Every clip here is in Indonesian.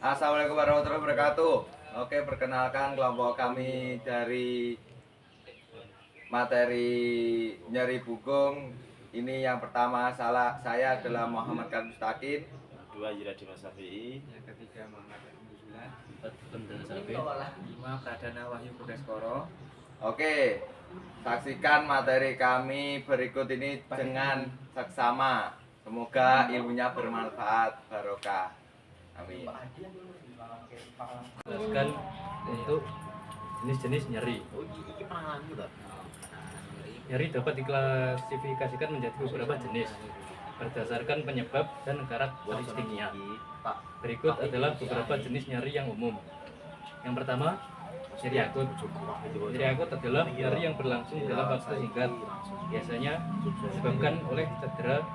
Assalamualaikum warahmatullahi wabarakatuh. Oke, perkenalkan kelompok kami dari materi nyeri punggung. Ini yang pertama saya adalah Muhammad Kan Mustaqim. Dua Yiradi Mas Safi'i. Yang ketiga Muhammad Buzulan. Lima Pradana Wahyu Pudeskoro. Oke, saksikan materi kami berikut ini dengan seksama. Semoga ilmunya bermanfaat, barokah. Amin. Jelaskan untuk jenis-jenis nyeri. Nyeri dapat diklasifikasikan menjadi beberapa jenis berdasarkan penyebab dan karakteristiknya. Berikut adalah beberapa jenis nyeri yang umum. Yang pertama, nyeri akut. Nyeri akut adalah nyeri yang berlangsung dalam waktu singkat, biasanya disebabkan oleh cedera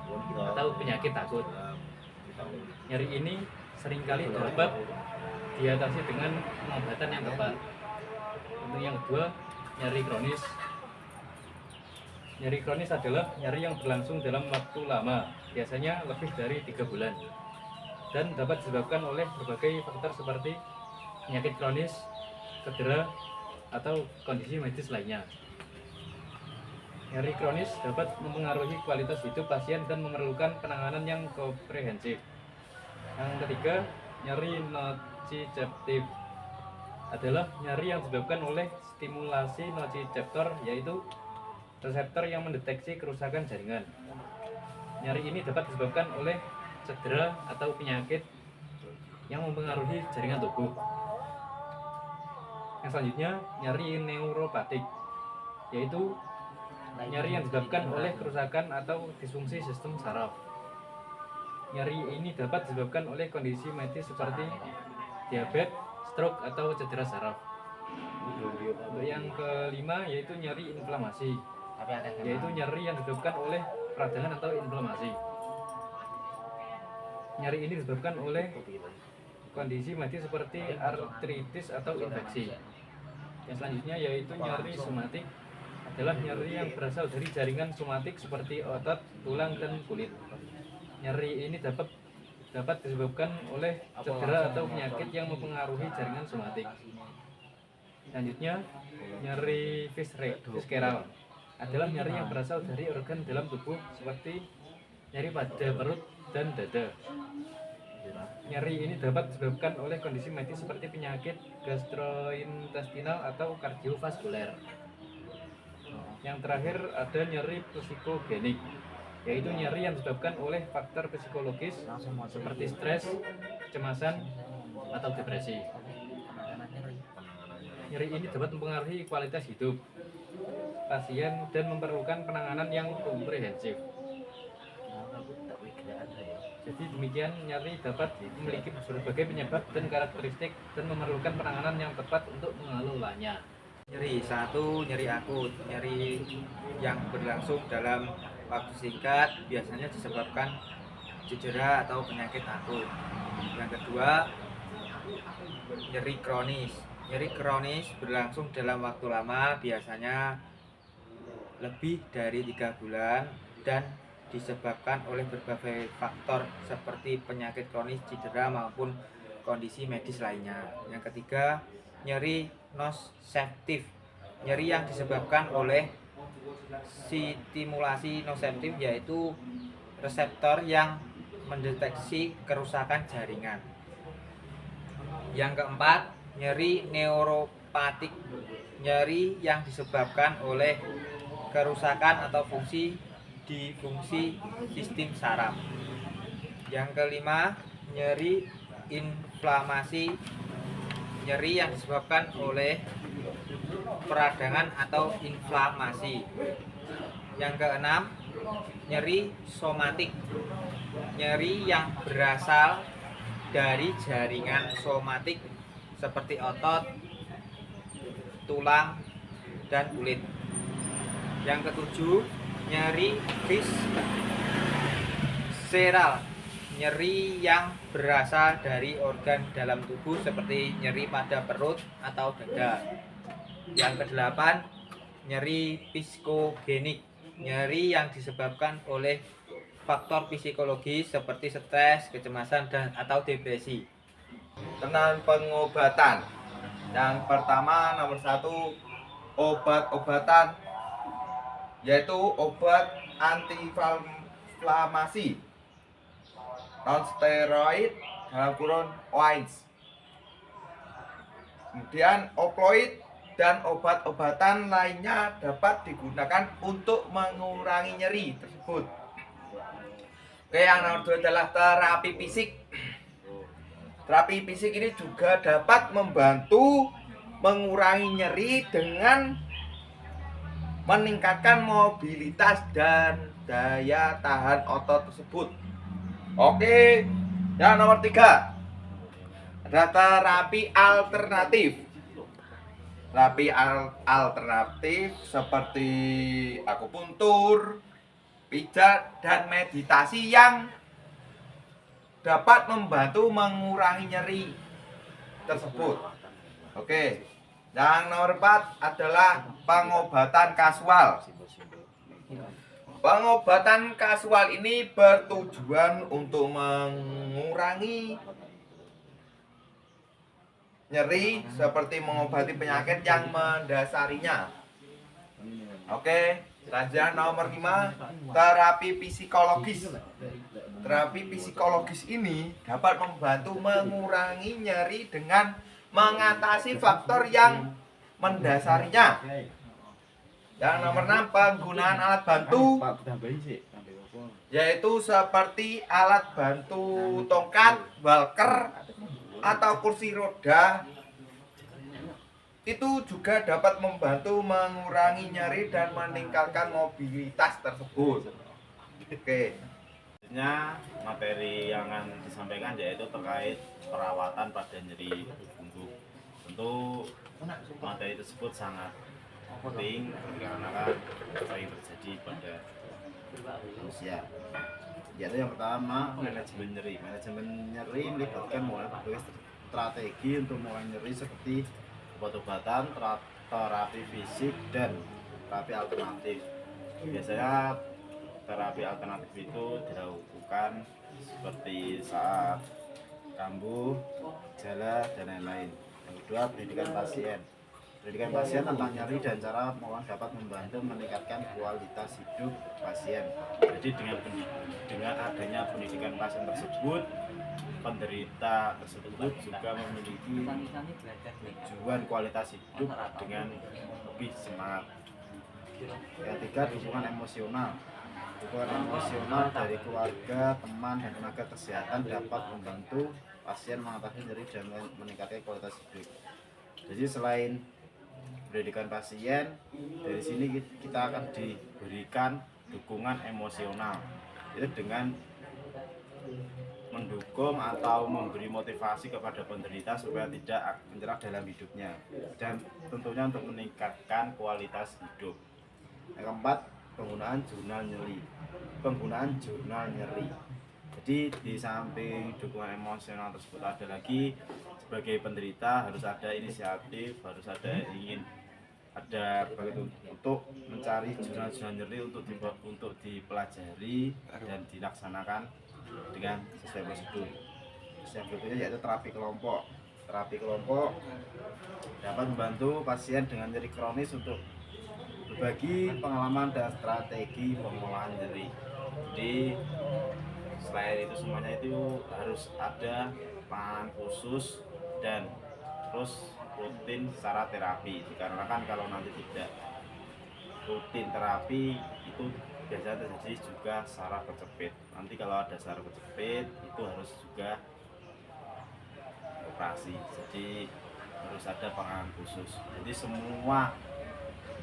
atau penyakit akut. Nyeri ini seringkali dapat diatasi dengan pengobatan yang tepat. Untuk yang kedua, nyeri kronis. Nyeri kronis adalah nyeri yang berlangsung dalam waktu lama, biasanya lebih dari 3 bulan, dan dapat disebabkan oleh berbagai faktor seperti penyakit kronis, cedera, atau kondisi medis lainnya. Nyeri kronis dapat mempengaruhi kualitas hidup pasien dan memerlukan penanganan yang komprehensif. Yang ketiga, nyeri nociceptif adalah nyeri yang disebabkan oleh stimulasi nociceptor, yaitu reseptor yang mendeteksi kerusakan jaringan. Nyeri ini dapat disebabkan oleh cedera atau penyakit yang mempengaruhi jaringan tubuh. Yang selanjutnya, nyeri neuropatik, yaitu nyeri yang disebabkan oleh kerusakan atau disfungsi sistem saraf. Nyeri ini dapat disebabkan oleh kondisi medis seperti diabetes, stroke, atau cedera saraf. Untuk yang kelima yaitu nyeri inflamasi, yaitu nyeri yang disebabkan oleh peradangan atau inflamasi. Nyeri ini disebabkan oleh kondisi medis seperti artritis atau infeksi. Yang selanjutnya yaitu nyeri somatik, adalah nyeri yang berasal dari jaringan somatik seperti otot, tulang, dan kulit. Nyeri ini dapat disebabkan oleh cedera atau penyakit yang mempengaruhi jaringan somatik. Selanjutnya, nyeri visceral adalah nyeri yang berasal dari organ dalam tubuh seperti nyeri pada perut dan dada. Nyeri ini dapat disebabkan oleh kondisi medis seperti penyakit gastrointestinal atau kardiovaskuler. Yang terakhir ada nyeri psikogenik, yaitu nyeri yang disebabkan oleh faktor psikologis seperti stres, kecemasan, atau depresi. Nyeri ini dapat mempengaruhi kualitas hidup pasien dan memerlukan penanganan yang komprehensif. Jadi demikian, nyeri dapat memiliki berbagai penyebab dan karakteristik dan memerlukan penanganan yang tepat untuk mengelolanya. Nyeri satu, nyeri akut. Nyeri yang berlangsung dalam waktu singkat, biasanya disebabkan cedera atau penyakit akut. Yang kedua, nyeri kronis. Nyeri kronis berlangsung dalam waktu lama, biasanya lebih dari 3 bulan, dan disebabkan oleh berbagai faktor seperti penyakit kronis, cedera, maupun kondisi medis lainnya. Yang ketiga, nyeri nociceptif. Nyeri yang disebabkan oleh stimulasi nociceptif, yaitu reseptor yang mendeteksi kerusakan jaringan. Yang keempat, nyeri neuropatik. Nyeri yang disebabkan oleh kerusakan atau fungsi sistem saraf. Yang kelima, nyeri inflamasi. Nyeri yang disebabkan oleh peradangan atau inflamasi. Yang keenam, nyeri somatik. Nyeri yang berasal dari jaringan somatik seperti otot, tulang, dan kulit. Yang ketujuh, nyeri visceral. Nyeri yang berasal dari organ dalam tubuh seperti nyeri pada perut atau dada. Yang kedelapan, nyeri psikogenik. Nyeri yang disebabkan oleh faktor psikologis seperti stres, kecemasan, dan atau depresi. dengan pengobatan. Yang pertama nomor 1 obat-obatan, yaitu obat antiinflamasi non steroid dalam kurun OAIDS. Kemudian opioid dan obat-obatan lainnya dapat digunakan untuk mengurangi nyeri tersebut. Oke, yang nomor 2 adalah terapi fisik. Terapi fisik ini juga dapat membantu mengurangi nyeri dengan meningkatkan mobilitas dan daya tahan otot tersebut. Oke, yang nomor 3 adalah terapi alternatif. Terapi alternatif seperti akupuntur, pijat, dan meditasi yang dapat membantu mengurangi nyeri tersebut. Oke, yang nomor 4 adalah pengobatan kasual. Pengobatan kasual ini bertujuan untuk mengurangi nyeri seperti mengobati penyakit yang mendasarinya. Oke, selanjutnya nomor 5, terapi psikologis. Terapi psikologis ini dapat membantu mengurangi nyeri dengan mengatasi faktor yang mendasarinya. Yang nomor 6, penggunaan alat bantu, yaitu seperti alat bantu tongkat, walker, atau kursi roda. Itu juga dapat membantu mengurangi nyeri dan meningkatkan mobilitas tersebut. Oke. Materi yang akan disampaikan yaitu terkait perawatan pada nyeri punggung. Tentu materi tersebut sangat penting karena apa yang terjadi pada manusia. Yaitu yang pertama, manajemen nyeri. Manajemen nyeri melibatkan mulai berbagai strategi untuk mengurangi nyeri seperti obat-obatan, terapi fisik, dan terapi alternatif. Biasanya terapi alternatif itu dilakukan seperti saat kambuh, gejala, dan lain-lain. Yang kedua, pendidikan pasien. Pendidikan pasien tentang nyeri dan cara melawan dapat membantu meningkatkan kualitas hidup pasien. Jadi dengan adanya pendidikan pasien tersebut, penderita tersebut juga memiliki tujuan kualitas hidup dengan lebih semangat. Yang ketiga, dukungan emosional. Dukungan emosional dari keluarga, teman, dan tenaga kesehatan dapat membantu pasien mengatasi nyeri dan meningkatkan kualitas hidup. Jadi selain pendidikan pasien, dari sini kita akan diberikan dukungan emosional, itu dengan mendukung atau memberi motivasi kepada penderita supaya tidak menyerah dalam hidupnya, dan tentunya untuk meningkatkan kualitas hidup. Yang keempat, penggunaan jurnal nyeri. Jadi di samping dukungan emosional tersebut ada lagi, sebagai penderita harus ada inisiatif, harus ada untuk mencari jurnal nyeri untuk dipelajari dan dilaksanakan dengan sesuai prosedur. Yang berikutnya yaitu terapi kelompok. Terapi kelompok dapat membantu pasien dengan nyeri kronis untuk berbagi pengalaman dan strategi pengolahan nyeri. Jadi selain itu semuanya itu harus ada pangan khusus dan terus rutin secara terapi. Dikarenakan kalau nanti tidak rutin terapi itu biasanya terjadi juga saraf kejepit. Nanti kalau ada saraf kejepit itu harus juga operasi. Jadi harus ada pangan khusus. Jadi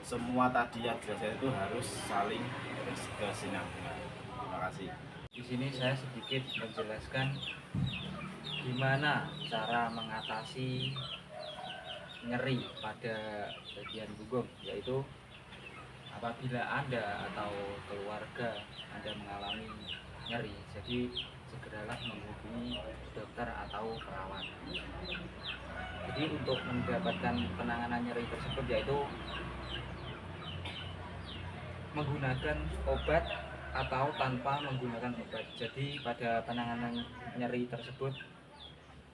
semua tadi yang dijelaskan itu harus saling berkesinambungan. Terima kasih. Di sini saya sedikit menjelaskan gimana cara mengatasi nyeri pada bagian punggung, yaitu apabila Anda atau keluarga Anda mengalami nyeri, jadi segeralah menghubungi dokter atau perawat. Jadi untuk mendapatkan penanganan nyeri tersebut yaitu menggunakan obat atau tanpa menggunakan obat. Jadi pada penanganan nyeri tersebut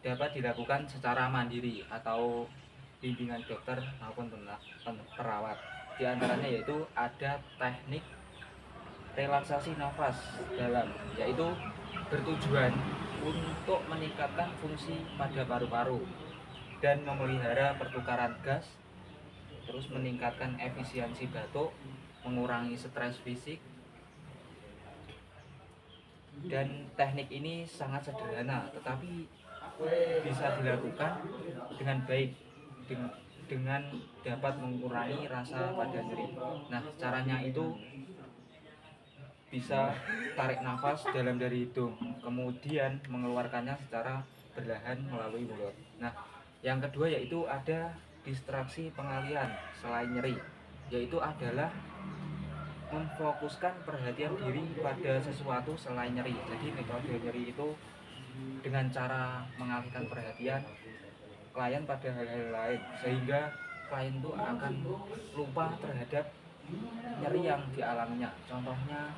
dapat dilakukan secara mandiri atau bimbingan dokter maupun perawat. Di antaranya yaitu ada teknik relaksasi nafas dalam, yaitu bertujuan untuk meningkatkan fungsi pada paru-paru dan memelihara pertukaran gas, terus meningkatkan efisiensi batuk, mengurangi stres fisik. Dan teknik ini sangat sederhana tetapi bisa dilakukan dengan baik dengan dapat mengurangi rasa pada nyeri. Nah, caranya itu bisa tarik nafas dalam dari hidung, kemudian mengeluarkannya secara perlahan melalui mulut. Nah, yang kedua yaitu ada distraksi pengalihan selain nyeri, yaitu adalah memfokuskan perhatian diri pada sesuatu selain nyeri. Jadi metode nyeri itu dengan cara mengalihkan perhatian klien pada hal-hal lain, sehingga klien itu akan lupa terhadap nyeri yang dialaminya. Contohnya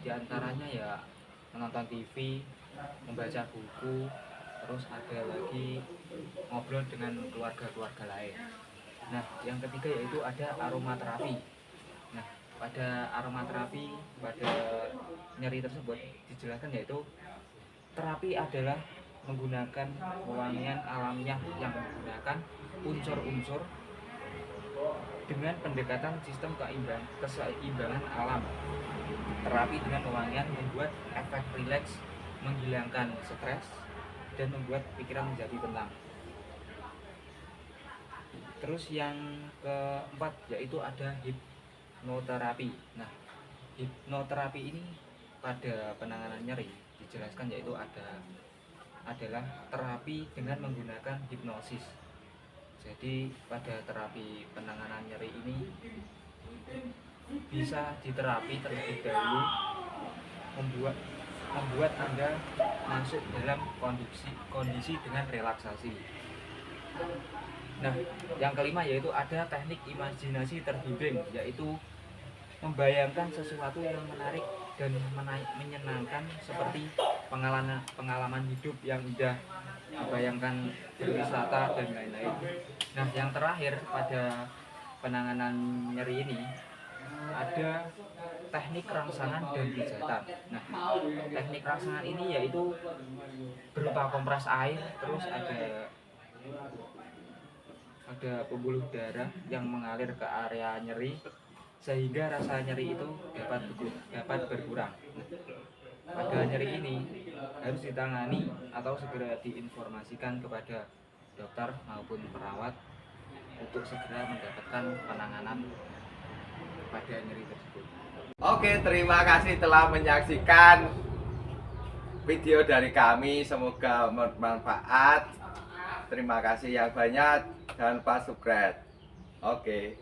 diantaranya ya menonton TV, membaca buku, terus ada lagi ngobrol dengan keluarga-keluarga lain. Nah, yang ketiga yaitu ada aromaterapi. Nah, pada aromaterapi pada nyeri tersebut dijelaskan yaitu terapi adalah menggunakan wewangian alamiah yang menggunakan unsur-unsur dengan pendekatan sistem keseimbangan alam. Terapi dengan wewangian membuat efek rileks, menghilangkan stres, dan membuat pikiran menjadi tenang. Terus yang keempat yaitu ada hipnoterapi. Nah, hipnoterapi ini pada penanganan nyeri dijelaskan yaitu adalah terapi dengan menggunakan hipnosis. Jadi pada terapi penanganan nyeri ini bisa diterapi terlebih dahulu membuat Anda masuk dalam kondisi dengan relaksasi. Nah, yang kelima yaitu ada teknik imajinasi terbimbing, yaitu membayangkan sesuatu yang menarik dan menyenangkan seperti pengalaman hidup yang indah, membayangkan berwisata dan lain-lain. Nah, yang terakhir pada penanganan nyeri ini ada teknik rangsangan dan pijatan. Nah, teknik rangsangan ini yaitu berupa kompres air, terus ada pembuluh darah yang mengalir ke area nyeri sehingga rasa nyeri itu dapat berkurang. Pada nyeri ini harus ditangani atau segera diinformasikan kepada dokter maupun perawat untuk segera mendapatkan penanganan pada nyeri tersebut. Oke, terima kasih telah menyaksikan video dari kami. Semoga bermanfaat. Terima kasih yang banyak. Jangan lupa subscribe. Oke.